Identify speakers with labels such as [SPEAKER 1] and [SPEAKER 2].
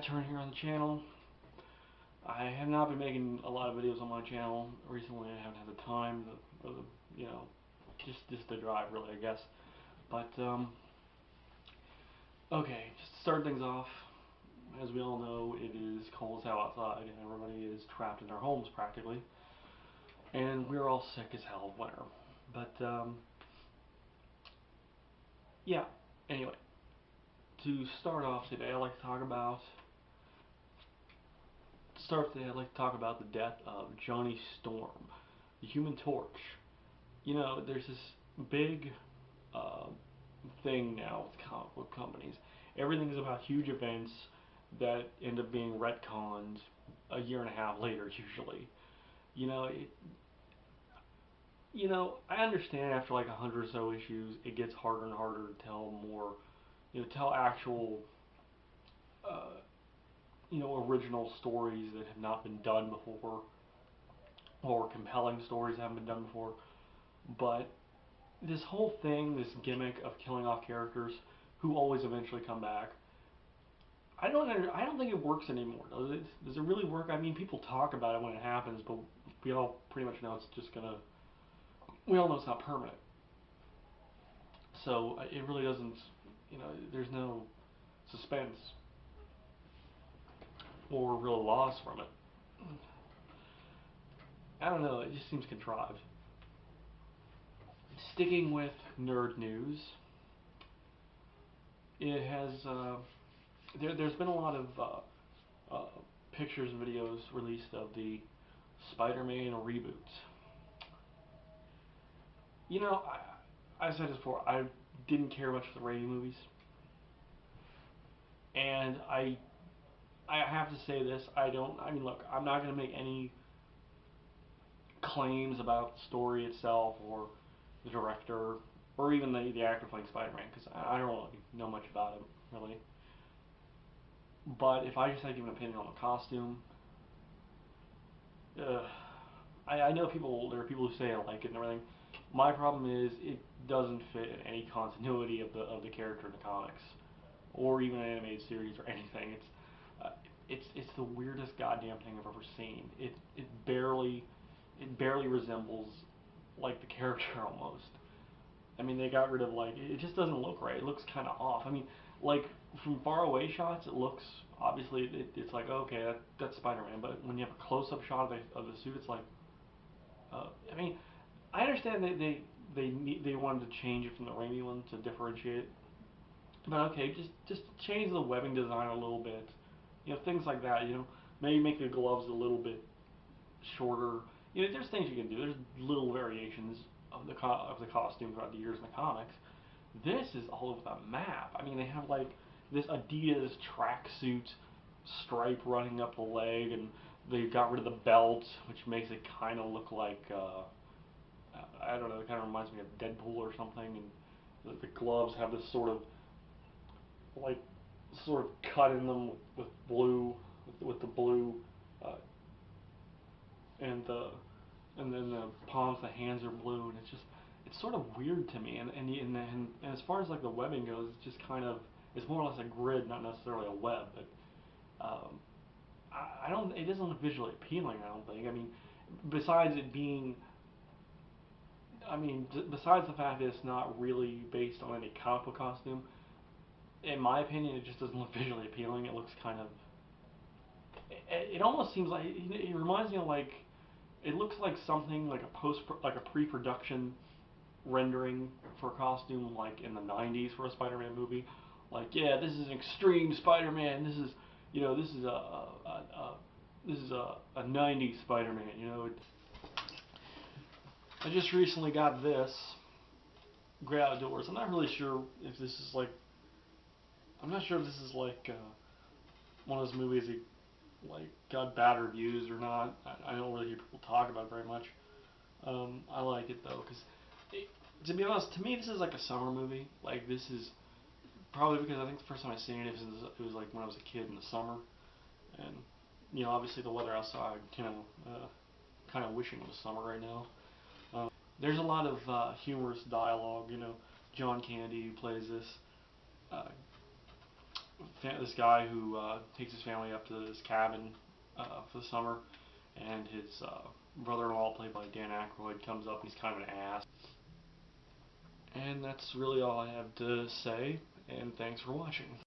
[SPEAKER 1] Turn here on the channel. I have not been making a lot of videos on my channel recently. I haven't had the time, you know, just the drive really, I guess. But okay, just to start things off, as we all know, it is cold as hell outside, and everybody is trapped in their homes practically, and we're all sick as hell of winter. But yeah. Anyway, to start off today, I'd like to talk about the death of Johnny Storm, the Human Torch. You know, there's this big uh, thing now with comic book companies. Everything is about huge events that end up being retconned a year and a half later, usually. You know, I understand after like 100 or so issues, it gets harder and harder to tell more, tell actual, uh, original stories that have not been done before, or compelling stories that haven't been done before. But this whole thing, this gimmick of killing off characters who always eventually come back, I don't think it works anymore. Does it really work? I mean, people talk about it when it happens, but we all pretty much know it's just gonna. We all know it's not permanent. So it really doesn't. There's no suspense or real loss from it. I don't know. It just seems contrived. Sticking with nerd news, it has there's been a lot of pictures and videos released of the Spider-Man reboot. I said this before. I didn't care much for the Raimi movies, and I have to say this. I don't. I mean, look. I'm not going to make any claims about the story itself or the director or even the actor playing Spider-Man because I don't really know much about him really. But if I just had to give an opinion on the costume, I know there are people who say I like it and everything. My problem is it doesn't fit in any continuity of the character in the comics, or even an animated series or anything. It's the weirdest goddamn thing I've ever seen. It barely resembles like the character almost. I mean, they got rid of it just doesn't look right. It looks kind of off. I mean, like from far away shots, it looks obviously it's like okay, that's Spider-Man. But when you have a close-up shot of the suit, it's like, I mean, I understand they wanted to change it from the Raimi one to differentiate it. But okay, just change the webbing design a little bit. Things like that. Maybe make the gloves a little bit shorter. There's things you can do. There's little variations of the costume throughout the years in the comics. This is all over the map. I mean, they have like this Adidas tracksuit stripe running up the leg, and they got rid of the belt, which makes it kind of look like I don't know. It kind of reminds me of Deadpool or something. And the gloves have this like sort of cut in them with blue, with the blue, uh, and then the palms, the hands are blue, and it's sort of weird to me. And as far as like the webbing goes, it's just kind of it's more or less a grid, not necessarily a web. But I don't. It doesn't look visually appealing. I don't think. I mean, besides it being. I mean, besides the fact that it's not really based on any comic book costume, in my opinion, it just doesn't look visually appealing. It looks kind of. It almost seems like it reminds me of like. It looks like something like like a pre-production rendering for a costume like in the '90s for a Spider-Man movie. Like, yeah, this is an extreme Spider-Man. This is, this is a '90s Spider-Man. I just recently got this Great Outdoors. I'm not really sure if this is like. I'm not sure if this is like one of those movies that like got bad reviews or not. I don't really hear people talk about it very much. I like it though because, to be honest, to me this is like a summer movie. Like this is probably because I think the first time I seen it was like when I was a kid in the summer, and obviously the weather outside, kind of wishing it was summer right now. There's a lot of humorous dialogue. John Candy who plays this uh, this guy who takes his family up to this cabin for the summer, and his brother-in-law, played by Dan Aykroyd, comes up. He's kind of an ass. And that's really all I have to say, and thanks for watching.